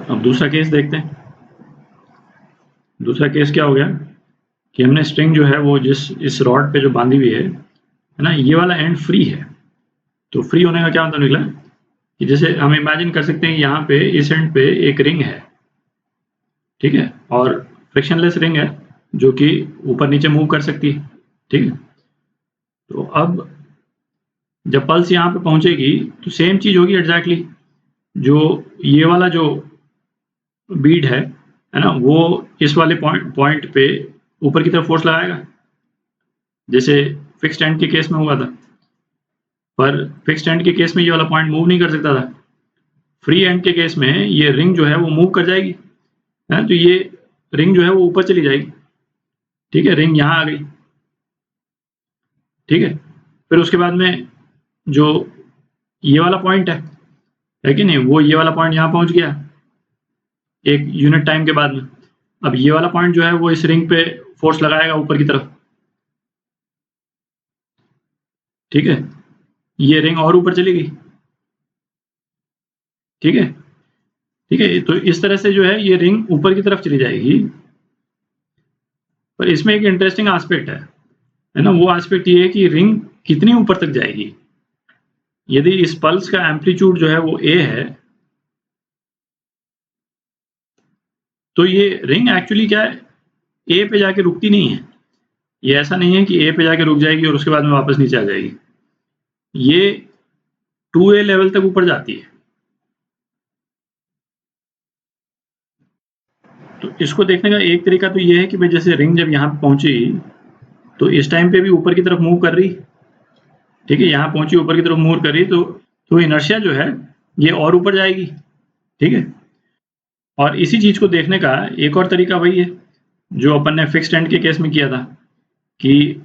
अब दूसरा केस देखते हैं। दूसरा केस क्या हो गया कि हमने स्ट्रिंग जो है वो इस रॉड पे जो बांधी हुई है ना, ये वाला एंड फ्री है। तो फ्री होने का क्या मतलब निकला कि जैसे हम इमेजिन कर सकते हैं यहाँ पे इस एंड पे एक रिंग है, ठीक है, और फ्रिक्शनलेस रिंग है जो कि ऊपर नीचे मूव कर सकती है, ठीक है। तो अब जब पल्स यहाँ पे पहुंचेगी तो सेम चीज होगी एग्जैक्टली। जो ये वाला जो बीड है ना, वो इस वाले पॉइंट पे ऊपर की तरफ फोर्स लगाएगा, जैसे फिक्स्ड एंड के केस में हुआ था। पर फिक्स्ड एंड के केस में ये वाला पॉइंट मूव नहीं कर सकता था। फ्री एंड के केस में ये रिंग जो है वो मूव कर जाएगी, है, तो ये रिंग जो है वो ऊपर चली जाएगी, ठीक है, रिंग यहाँ आ गई, ठीक है। फिर उसके बाद में जो ये वाला पॉइंट है कि नहीं, वो ये वाला पॉइंट यहाँ पहुंच गया एक यूनिट टाइम के बाद में। अब ये वाला पॉइंट जो है वो इस रिंग पे फोर्स लगाएगा ऊपर की तरफ, ठीक है, ये रिंग और ऊपर चली गई, ठीक है, ठीक है। तो इस तरह से जो है ये रिंग ऊपर की तरफ चली जाएगी। पर इसमें एक इंटरेस्टिंग एस्पेक्ट है ना, वो एस्पेक्ट ये है कि रिंग कितनी ऊपर तक जाएगी। यदि इस पल्स का एम्पलीट्यूड जो है वो ए है, तो ये रिंग एक्चुअली क्या है, ए पे जाके रुकती नहीं है। ये ऐसा नहीं है कि ए पे जाके रुक जाएगी और उसके बाद में वापस नीचे आ जाएगी। ये 2a लेवल तक ऊपर जाती है। तो इसको देखने का एक तरीका तो ये है कि भाई जैसे रिंग जब यहाँ पे पहुंची तो इस टाइम पे भी ऊपर की तरफ मूव कर रही, ठीक है, यहाँ पहुंची ऊपर की तरफ मूव कर रही, तो इनर्शिया जो है ये और ऊपर जाएगी, ठीक है। और इसी चीज को देखने का एक और तरीका वही है जो अपन ने फिक्स्ड एंड के केस में किया था कि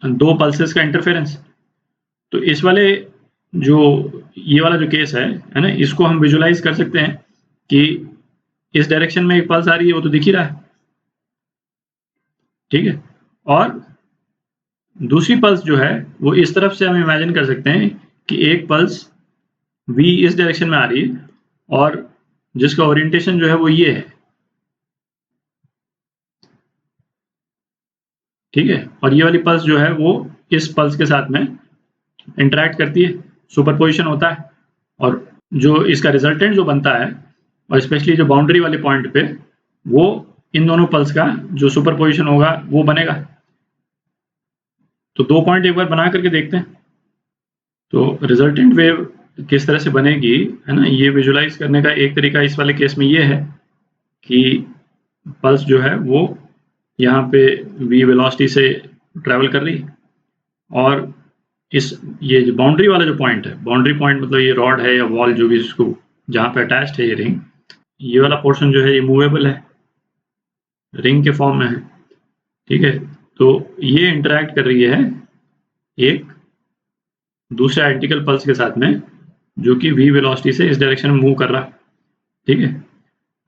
दो पल्सेस का इंटरफेरेंस। तो इस वाले जो ये वाला जो केस है ना, इसको हम विजुलाइज कर सकते हैं कि इस डायरेक्शन में एक पल्स आ रही है, वो तो दिख ही रहा है, ठीक है। और दूसरी पल्स जो है वो इस तरफ से हम इमेजिन कर सकते हैं कि एक पल्स v इस डायरेक्शन में आ रही है और जिसका ओरिएंटेशन जो है वो ये है, ठीक है। और ये वाली पल्स जो है वो इस पल्स के साथ में इंटरेक्ट करती है, सुपरपोजिशन होता है, और जो इसका रिजल्टेंट जो बनता है, और स्पेशली जो बाउंड्री वाले पॉइंट पे, वो इन दोनों पल्स का जो सुपरपोजिशन होगा वो बनेगा। तो दो पॉइंट एक बार बना करके देखते हैं। तो रिजल्टेंट वेव किस तरह से बनेगी, है ना, ये विजुलाइज करने का एक तरीका इस वाले केस में ये है कि पल्स जो है वो यहाँ पे v वेलोसिटी से ट्रेवल कर रही, और ये जो बाउंड्री वाला जो पॉइंट है, बाउंड्री पॉइंट मतलब ये रॉड है या वॉल जो भी इसको जहाँ पे अटैच्ड है ये रिंग, ये वाला पोर्शन जो है ये मूवेबल है, रिंग के फॉर्म में है, ठीक है। तो ये इंटरेक्ट कर रही है एक दूसरे आइडेंटिकल पल्स के साथ में जो कि v वेलोसिटी से इस डायरेक्शन में मूव कर रहा, ठीक है।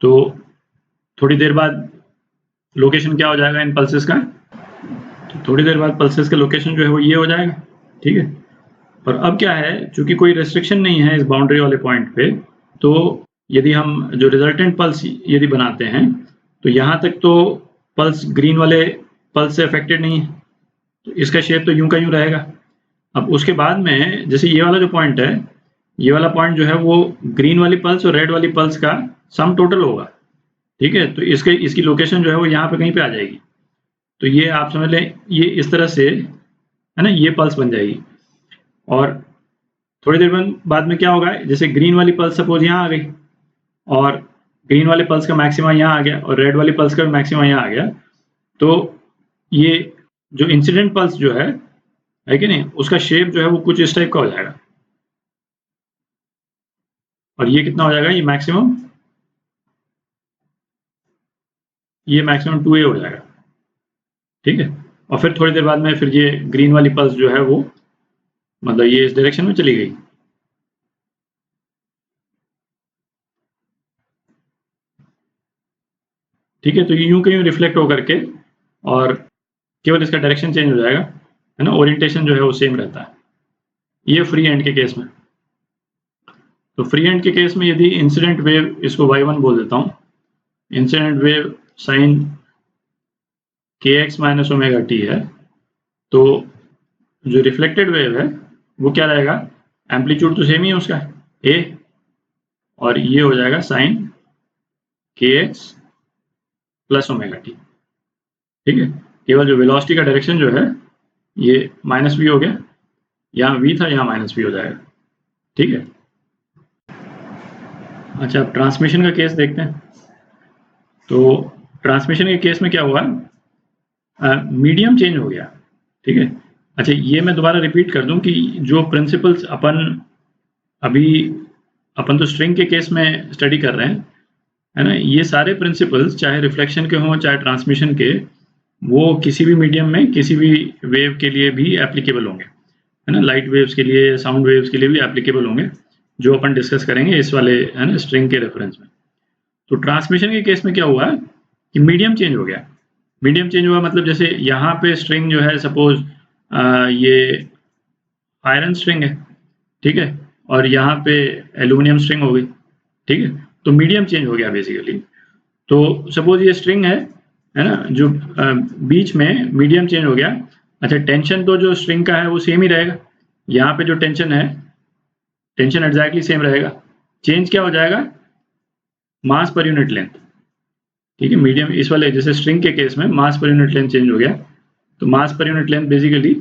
तो थोड़ी देर बाद लोकेशन क्या हो जाएगा इन पल्सेस का, तो थोड़ी देर बाद पल्सेस का लोकेशन जो है वो ये हो जाएगा, ठीक है। और अब क्या है, चूंकि कोई रेस्ट्रिक्शन नहीं है इस बाउंड्री वाले पॉइंट पे, तो यदि हम जो रिजल्टेंट पल्स यदि बनाते हैं तो यहाँ तक तो पल्स ग्रीन वाले पल्स से अफेक्टेड नहीं है, तो इसका शेप तो यूं का यूं रहेगा। अब उसके बाद में जैसे ये वाला जो पॉइंट है, ये वाला पॉइंट जो है वो ग्रीन वाली पल्स और रेड वाली पल्स का सम टोटल होगा, ठीक है। तो इसकी लोकेशन जो है वो यहाँ पे कहीं पे आ जाएगी। तो ये आप समझ लें ये इस तरह से, है ना, ये पल्स बन जाएगी। और थोड़ी देर बाद में क्या होगा, जैसे ग्रीन वाली पल्स सपोज यहाँ आ गई और ग्रीन वाले पल्स का मैक्सिमा यहाँ आ गया और रेड वाली पल्स का भी मैक्सिमा यहाँ आ गया, तो ये जो इंसिडेंट पल्स जो है कि नहीं, उसका शेप जो है वो कुछ इस टाइप का हो जाएगा। और ये कितना हो जाएगा, ये मैक्सिमम 2a हो जाएगा, ठीक है। और फिर थोड़ी देर बाद में फिर ये ग्रीन वाली पल्स जो है वो मतलब ये इस डायरेक्शन में चली गई, ठीक है। तो ये यूं कहीं रिफ्लेक्ट होकर के और केवल इसका डायरेक्शन चेंज हो जाएगा, है ना, ओरिएंटेशन जो है वो सेम रहता है। ये फ्री एंड के केस में। तो फ्री हैंड के केस में यदि इंसिडेंट वेव, इसको y1 बोल देता हूँ, incident wave sine kx minus omega T है, तो जो रिफ्लेक्टेड वेव है वो क्या रहेगा, एम्पलीट्यूड तो सेम ही है उसका a, और ये हो जाएगा sine kx plus omega T. ठीक है, केवल जो वेलोसिटी का डायरेक्शन जो है ये माइनस v हो गया, यहाँ v था, यहाँ माइनस v हो जाएगा। ठीक है, अच्छा अब ट्रांसमिशन का केस देखते हैं। तो ट्रांसमिशन के केस में क्या हुआ, मीडियम चेंज हो गया। ठीक है, अच्छा ये मैं दोबारा रिपीट कर दूं कि जो प्रिंसिपल्स अपन तो स्ट्रिंग के केस में स्टडी कर रहे हैं, है ना, ये सारे प्रिंसिपल्स चाहे रिफ्लेक्शन के हों चाहे ट्रांसमिशन के, वो किसी भी मीडियम में किसी भी वेव के लिए भी एप्लीकेबल होंगे, है ना, लाइट वेव्स के लिए, साउंड वेव्स के लिए भी एप्लीकेबल होंगे, जो अपन डिस्कस करेंगे इस वाले, है ना, स्ट्रिंग के रेफरेंस में। तो ट्रांसमिशन के केस में क्या हुआ कि मीडियम चेंज हो गया। मीडियम चेंज हुआ मतलब जैसे यहाँ पे स्ट्रिंग जो है, सपोज ये आयरन स्ट्रिंग है, ठीक है, और यहाँ पे एल्यूमिनियम स्ट्रिंग हो गई। ठीक है, तो मीडियम चेंज हो गया बेसिकली। तो सपोज ये स्ट्रिंग है ना, जो बीच में मीडियम चेंज हो गया। अच्छा, टेंशन तो जो स्ट्रिंग का है वो सेम ही रहेगा, यहाँ पे जो टेंशन है, टेंशन एग्जैक्टली सेम रहेगा। चेंज क्या हो जाएगा, मास पर यूनिट लेंथ। ठीक है, मीडियम इस वाले जैसे स्ट्रिंग के केस में मास पर यूनिट लेंथ चेंज हो गया, तो मास पर यूनिट लेंथ बेसिकली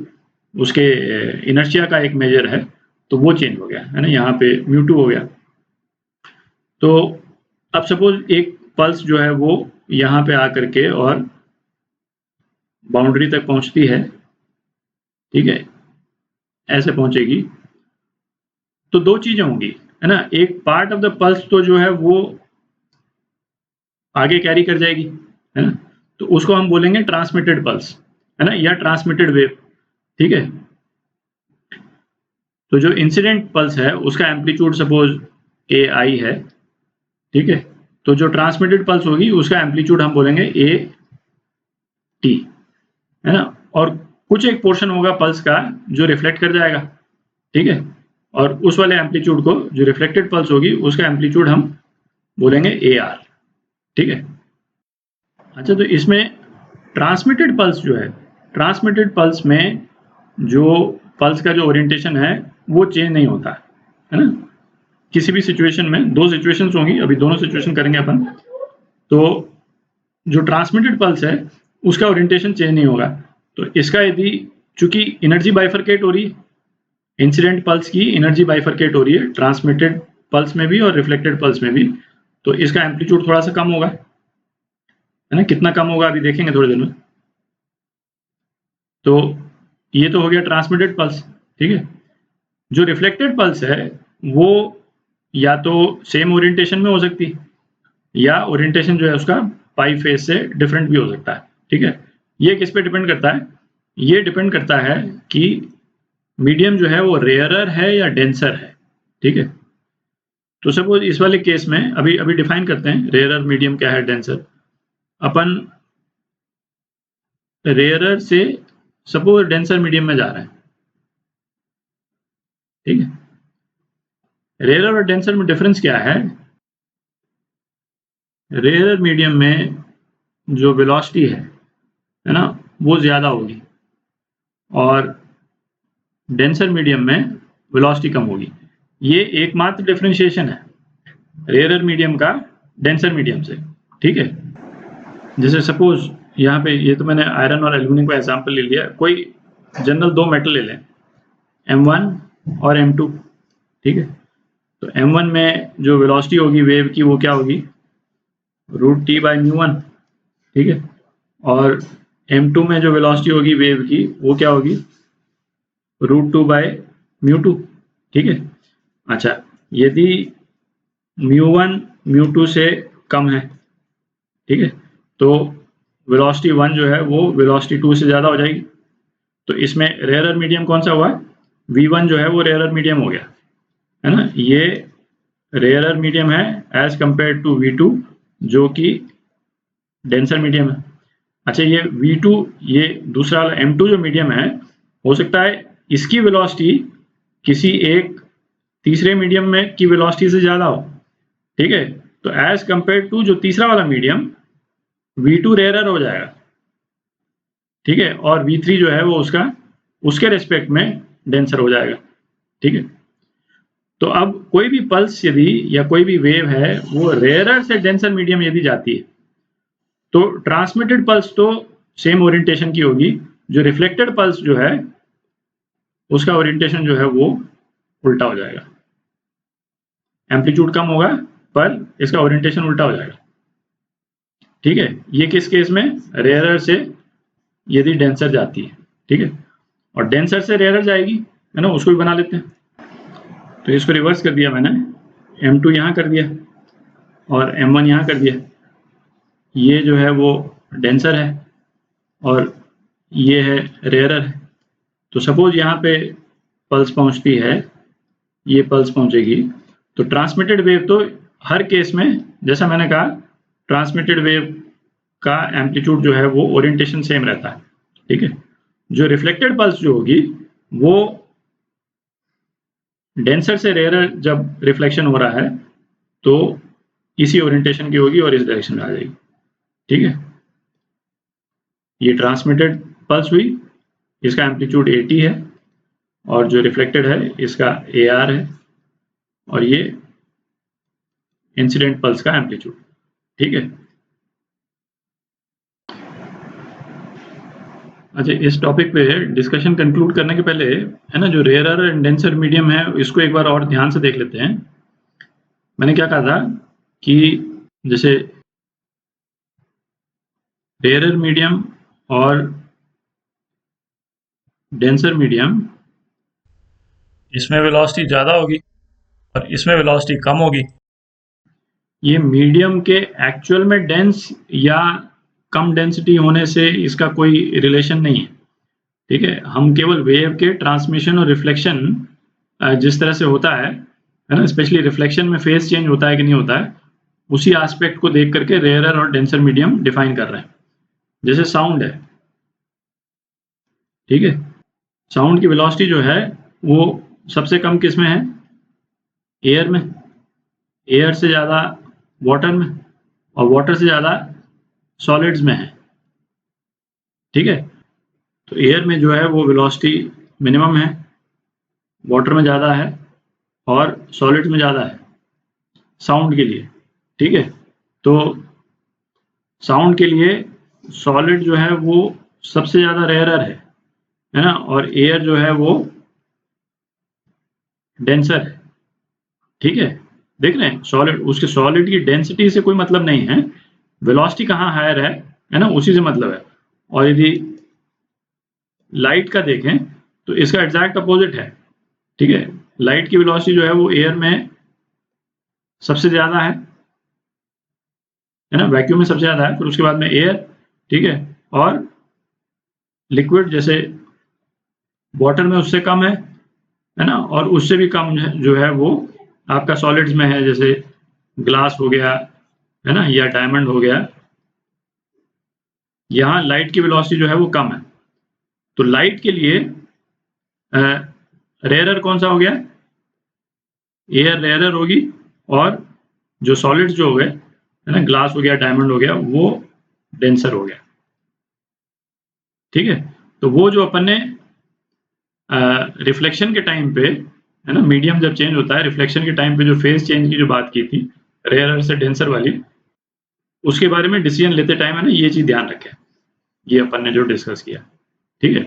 उसके इनर्शिया का एक मेजर है, तो वो चेंज हो गया, है ना, यहाँ पे μ2 हो गया। तो अब सपोज एक पल्स जो है वो यहाँ पे आकर के और बाउंड्री तक पहुंचती है, ठीक है, ऐसे पहुंचेगी, तो दो चीजें होंगी, है ना, एक पार्ट ऑफ द पल्स तो जो है वो आगे कैरी कर जाएगी, है ना, तो उसको हम बोलेंगे ट्रांसमिटेड पल्स, है ना, या ट्रांसमिटेड वेव। ठीक है, तो जो इंसिडेंट पल्स है उसका एम्पलीट्यूड सपोज ए आई है। ठीक है, तो जो ट्रांसमिटेड पल्स होगी उसका एम्पलीट्यूड हम बोलेंगे ए टी, है ना, और कुछ एक पोर्शन होगा पल्स का जो रिफ्लेक्ट कर जाएगा। ठीक है, और उस वाले एम्पलीट्यूड को, जो रिफ्लेक्टेड पल्स होगी उसका एम्पलीट्यूड हम बोलेंगे ए आर। ठीक है, अच्छा तो इसमें ट्रांसमिटेड पल्स जो है, ट्रांसमिटेड पल्स में जो पल्स का जो ओरिएंटेशन है वो चेंज नहीं होता है ना, किसी भी सिचुएशन में। दो सिचुएशंस होंगी, अभी दोनों सिचुएशन करेंगे अपन। तो जो ट्रांसमिटेड पल्स है उसका ओरिएंटेशन चेंज नहीं होगा। तो इसका यदि, चूंकि एनर्जी बाइफरकेट हो रही है, इंसिडेंट पल्स की एनर्जी बाइफरकेट हो रही है ट्रांसमिटेड पल्स में भी और रिफ्लेक्टेड पल्स में भी, तो इसका एम्पलीट्यूड थोड़ा सा कम होगा, है ना, कितना कम होगा अभी देखेंगे थोड़ी देर में। तो ये तो हो गया ट्रांसमिटेड पल्स। ठीक है, जो रिफ्लेक्टेड पल्स है वो या तो सेम ओरिएंटेशन में हो सकती है, या ओरिएंटेशन जो है उसका पाई फेज से डिफरेंट भी हो सकता है। ठीक है, ये किस पे डिपेंड करता है, ये डिपेंड करता है कि मीडियम जो है वो रेयरर है या डेंसर है। ठीक है, तो सपोज इस वाले केस में अभी डिफाइन करते हैं रेयरर मीडियम क्या है, डेंसर। अपन रेयरर से सपोज डेंसर मीडियम में जा रहे हैं। ठीक है, रेयरर और डेंसर में डिफरेंस क्या है, रेयरर मीडियम में जो वेलोसिटी है ना, वो ज्यादा होगी, और डेंसर मीडियम में वेलोसिटी कम होगी। ये एकमात्र डिफरेंशिएशन है रेयरर मीडियम का डेंसर मीडियम से। ठीक है, जैसे सपोज यहाँ पे, ये तो मैंने आयरन और एल्यूमिनियम का एग्जांपल ले लिया, कोई जनरल दो मेटल ले लें, M1 और M2। ठीक है, तो M1 में जो वेलोसिटी होगी वेव की वो क्या होगी, √T/μ1। ठीक है, और M2 में जो वेलोसिटी होगी वेव की वो क्या होगी, √2/μ2। ठीक है, अच्छा यदि μ1 μ2 से कम है, ठीक है, तो वेलोसिटी 1 जो है वो वेलोसिटी 2 से ज़्यादा हो जाएगी। तो इसमें रेयरर मीडियम कौन सा हुआ, V1 जो है वो रेयरर मीडियम हो गया, है ना, ये रेयरर मीडियम है एज कंपेयर टू V2 जो कि डेंसर मीडियम है। अच्छा ये V2, ये दूसरा M2 जो मीडियम है, हो सकता है इसकी वेलोसिटी किसी एक तीसरे मीडियम में की वेलोसिटी से ज़्यादा हो, ठीक है, तो एज कंपेयर टू जो तीसरा वाला मीडियम V2 रेयरर हो जाएगा, ठीक है, और V3 जो है वो उसके रिस्पेक्ट में डेंसर हो जाएगा, ठीक है। तो अब कोई भी पल्स यदि या कोई भी वेव है वो रेयरर से डेंसर मीडियम यदि जाती है तो ट्रांसमिटेड पल्स तो सेम ओरिएंटेशन की होगी, जो रिफ्लेक्टेड पल्स जो है उसका ओरिएंटेशन जो है वो उल्टा हो जाएगा, एम्पलीट्यूड कम होगा पर इसका ओरिएंटेशन उल्टा हो जाएगा, ठीक है। ये किस केस में? रेयरर से यदि डेंसर जाती है, ठीक है, और डेंसर से रेयरर जाएगी, है ना, उसको भी बना लेते हैं। तो इसको रिवर्स कर दिया मैंने, M2 यहाँ कर दिया और M1 यहाँ कर दिया, ये जो है वो डेंसर है और ये है रेयरर है। तो सपोज यहाँ पे पल्स पहुँचती है, ये पल्स पहुँचेगी, तो ट्रांसमिटेड वेव तो हर केस में जैसा मैंने कहा ट्रांसमिटेड वेव का एम्पलीट्यूड जो है वो ओरिएंटेशन सेम रहता है, ठीक है। जो रिफ्लेक्टेड पल्स जो होगी वो डेंसर से रेयरर जब रिफ्लेक्शन हो रहा है तो इसी ओरिएंटेशन की होगी और इस डायरेक्शन में आ जाएगी, ठीक है। ये ट्रांसमिटेड पल्स हुई, इसका एम्पलीट्यूड 80 है और जो रिफ्लेक्टेड है इसका AR है और ये इंसिडेंट पल्स का एम्पलीट्यूड, ठीक है। अच्छा, इस टॉपिक पे डिस्कशन कंक्लूड करने के पहले, है ना, जो रेयरर एंड डेंसर मीडियम है इसको एक बार और ध्यान से देख लेते हैं। मैंने क्या कहा था कि जैसे रेयरर मीडियम और डेंसर मीडियम, इसमें वेलोसिटी ज़्यादा होगी और इसमें वेलोसिटी कम होगी। ये मीडियम के एक्चुअल में डेंस या कम डेंसिटी होने से इसका कोई रिलेशन नहीं है, ठीक है। हम केवल वेव के ट्रांसमिशन और रिफ्लेक्शन जिस तरह से होता है ना, स्पेशली रिफ्लेक्शन में फेज चेंज होता है कि नहीं होता है, उसी एस्पेक्ट को देख करके रेयरर और डेंसर मीडियम डिफाइन कर रहे हैं। जैसे साउंड है, ठीक है, साउंड की वेलोसिटी जो है वो सबसे कम किस में है? एयर में, एयर से ज़्यादा वाटर में और वाटर से ज़्यादा सॉलिड्स में है, ठीक है। तो एयर में जो है वो वेलोसिटी मिनिमम है, वाटर में ज़्यादा है और सॉलिड्स में ज़्यादा है साउंड के लिए, ठीक है। तो साउंड के लिए सॉलिड जो है वो सबसे ज़्यादा रेयरर है ना, और एयर जो है वो डेंसर है, ठीक है। देख रहे हैं, सॉलिड, उसके सॉलिड की डेंसिटी से कोई मतलब नहीं है, वेलोसिटी कहाँ हायर है ना, उसी से मतलब है। और यदि लाइट का देखें तो इसका एग्जैक्ट अपोजिट है, ठीक है। लाइट की वेलोसिटी जो है वो एयर में सबसे ज़्यादा है ना, वैक्यूम में सबसे ज़्यादा है, फिर उसके बाद में एयर, ठीक है, और लिक्विड जैसे वाटर में उससे कम है ना, और उससे भी कम जो है वो आपका सॉलिड्स में है, जैसे ग्लास हो गया, है ना, या डायमंड हो गया। यहाँ लाइट की वेलोसिटी जो है वो कम है, तो लाइट के लिए रेयरर कौन सा हो गया? एयर रेयरर होगी, और जो सॉलिड्स जो हो गए, है ना, ग्लास हो गया, डायमंड हो गया, वो डेंसर हो गया, ठीक है। तो वो जो अपन ने रिफ्लेक्शन के टाइम पे, है ना, मीडियम जब चेंज होता है, रिफ्लेक्शन के टाइम पे जो फेज चेंज की जो बात की थी रेयरर से डेंसर वाली, उसके बारे में डिसीजन लेते टाइम, है ना, ये चीज़ ध्यान रखें, ये अपन ने जो डिस्कस किया, ठीक है।